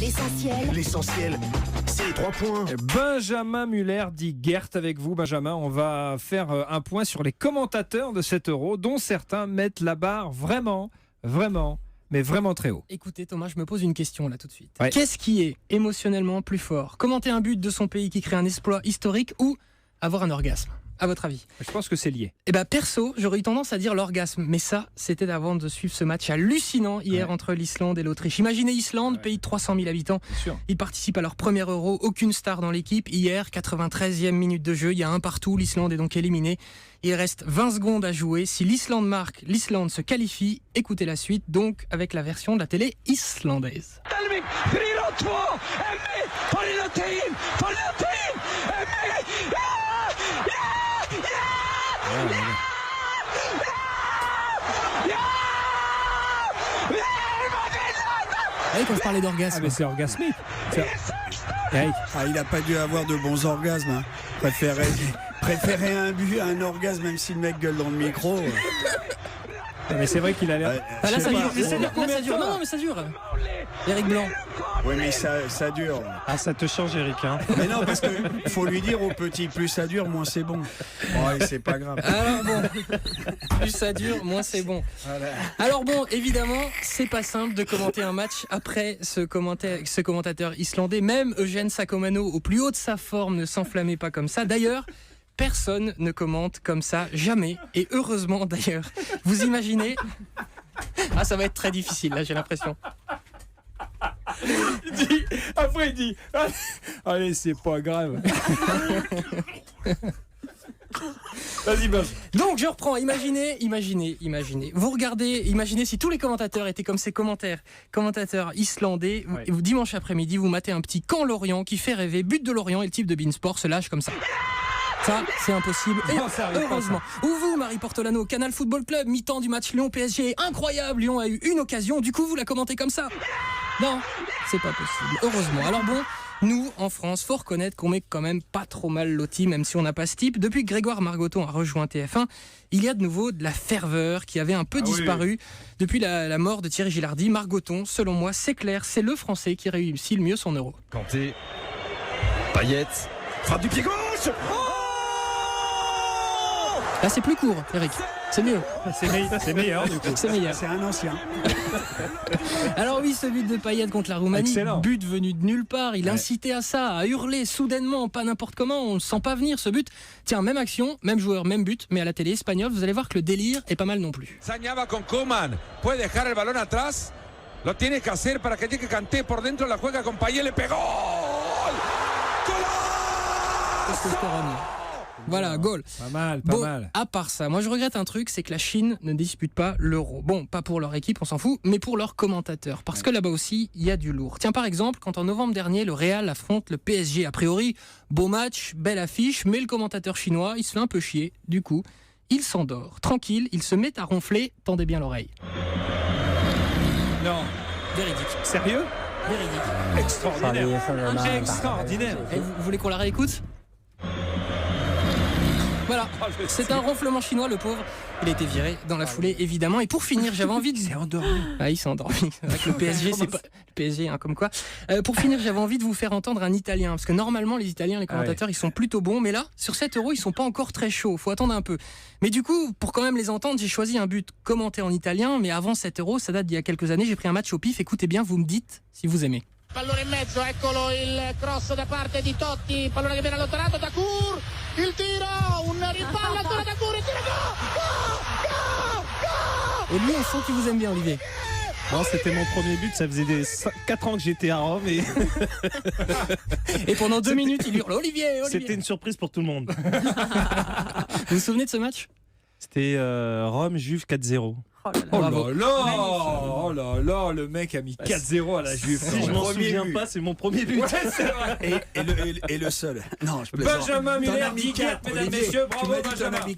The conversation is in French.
L'essentiel, c'est les 3 points. Benjamin Muller dit Gert avec vous, Benjamin. On va faire un point sur les commentateurs de cet Euro, dont certains mettent la barre vraiment très haut. Écoutez Thomas, je me pose une question là tout de suite. Ouais. Qu'est-ce qui est émotionnellement plus fort ? Commenter un but de son pays qui crée un exploit historique ou avoir un orgasme ? À votre avis ? Je pense que c'est lié. Eh ben perso, j'aurais eu tendance à dire l'orgasme, mais ça, c'était avant de suivre ce match hallucinant hier entre l'Islande et l'Autriche. Imaginez Islande, pays de 300 000 habitants. Bien sûr. Ils participent à leur premier Euro, aucune star dans l'équipe. Hier, 93e minute de jeu, il y a un partout, l'Islande est donc éliminée. Il reste 20 secondes à jouer. Si l'Islande marque, l'Islande se qualifie. Écoutez la suite, donc avec la version de la télé islandaise. Hey, quand je parlais d'orgasme. Ah mais c'est orgasmique. Il n'a pas dû avoir de bons orgasmes. Hein. Préférer un but à un orgasme, même si le mec gueule dans le micro. Mais c'est vrai qu'il a l'air. Ah, là, ça dure. Mais ça dure combien de temps ? Non, mais ça dure. Eric Blanc. Oui, mais ça dure. Ah, ça te change, Eric. Hein. Mais non, parce qu'il faut lui dire au petit, plus ça dure, moins c'est bon. Ouais, c'est pas grave. Alors bon, plus ça dure, moins c'est bon. Voilà. Alors bon, évidemment, c'est pas simple de commenter un match après ce commentateur islandais. Même Eugène Sacomano, au plus haut de sa forme, ne s'enflammait pas comme ça. D'ailleurs, personne ne commente comme ça, jamais. Et heureusement d'ailleurs. Vous imaginez ? Ah, ça va être très difficile, là, j'ai l'impression. Après, il dit allez, c'est pas grave. Vas-y, Bob. Donc je reprends, imaginez. Vous regardez, imaginez si tous les commentateurs étaient comme ces commentateurs islandais. Ouais. Et vous, dimanche après-midi, vous matez un petit Caen Lorient qui fait rêver, but de Lorient, et le type de Beansport se lâche comme ça. Ça, c'est impossible. Et Non, ça arrive pas, heureusement. Ou vous, Marie Portolano, Canal Football Club, mi-temps du match Lyon-PSG, incroyable, Lyon a eu une occasion, du coup vous la commentez comme ça. Non, c'est pas possible. Heureusement. Alors bon, nous, en France, faut reconnaître qu'on met quand même pas trop mal loti, même si on n'a pas ce type. Depuis que Grégoire Margoton a rejoint TF1, il y a de nouveau de la ferveur qui avait un peu disparu. Depuis la mort de Thierry Gilardi. Margoton, selon moi, c'est clair, c'est le Français qui réussit le mieux son Euro. Kanté, Payet, frappe du pied gauche. Là, c'est plus court, Eric. C'est mieux. C'est meilleur, du coup. C'est meilleur. C'est un ancien. Alors oui, ce but de Payet contre la Roumanie, excellent. But venu de nulle part, il incitait à ça, à hurler soudainement, pas n'importe comment, on ne sent pas venir ce but. Tiens, même action, même joueur, même but, mais à la télé espagnole, vous allez voir que le délire est pas mal non plus. Sañaba con Koeman, puede dejar el balón atrás, lo tiene que hacer para que llegue Kanté por dentro, la juega con Payet, le pegó. Testostérone. Voilà, goal. Pas mal. À part ça, moi je regrette un truc, c'est que la Chine ne dispute pas l'Euro. Bon, pas pour leur équipe, on s'en fout, mais pour leurs commentateurs. Parce que là-bas aussi, il y a du lourd. Tiens, par exemple, quand en novembre dernier, le Real affronte le PSG, a priori, beau match, belle affiche, mais le commentateur chinois, il se fait un peu chier. Du coup, il s'endort. Tranquille, il se met à ronfler. Tendez bien l'oreille. Non. Véridique. Sérieux ? Véridique. Extraordinaire. Et vous voulez qu'on la réécoute ? Voilà, c'est un ronflement chinois, le pauvre. Il a été viré dans la foulée, évidemment. Et pour finir, j'avais envie de... Il s'est endormi. Ah, il s'est endormi. Avec le PSG, c'est pas... Le PSG, hein, comme quoi. Pour finir, j'avais envie de vous faire entendre un Italien. Parce que normalement, les Italiens, les commentateurs, ils sont plutôt bons. Mais là, sur 7 euros, ils sont pas encore très chauds. Faut attendre un peu. Mais du coup, pour quand même les entendre, j'ai choisi un but commenté en italien. Mais avant 7 euros, ça date d'il y a quelques années. J'ai pris un match au pif. Écoutez bien, vous me dites si vous aimez. Pallone in mezzo, eccolo il cross da parte di Totti, pallone che viene allontanato da Dacour, il tiro, un ripallo ancora da Dacour, il tiro, go! Et lui, on sent qu'il vous aime bien, Olivier. Bon, c'était mon premier but, ça faisait 4 ans que j'étais à Rome et Et pendant 2 minutes, il hurle Olivier. c'était une surprise pour tout le monde. Vous vous souvenez de ce match ? C'était Rome-Juve 4-0. Oh là là, le mec a mis 4-0 à la Juve. Si je m'en souviens pas, c'est mon premier but. Et le seul. Non, je plaisante. Benjamin Muller, Ton ami 10 4, mesdames, Olivier, messieurs, tu bravo m'as dit ton Benjamin. ami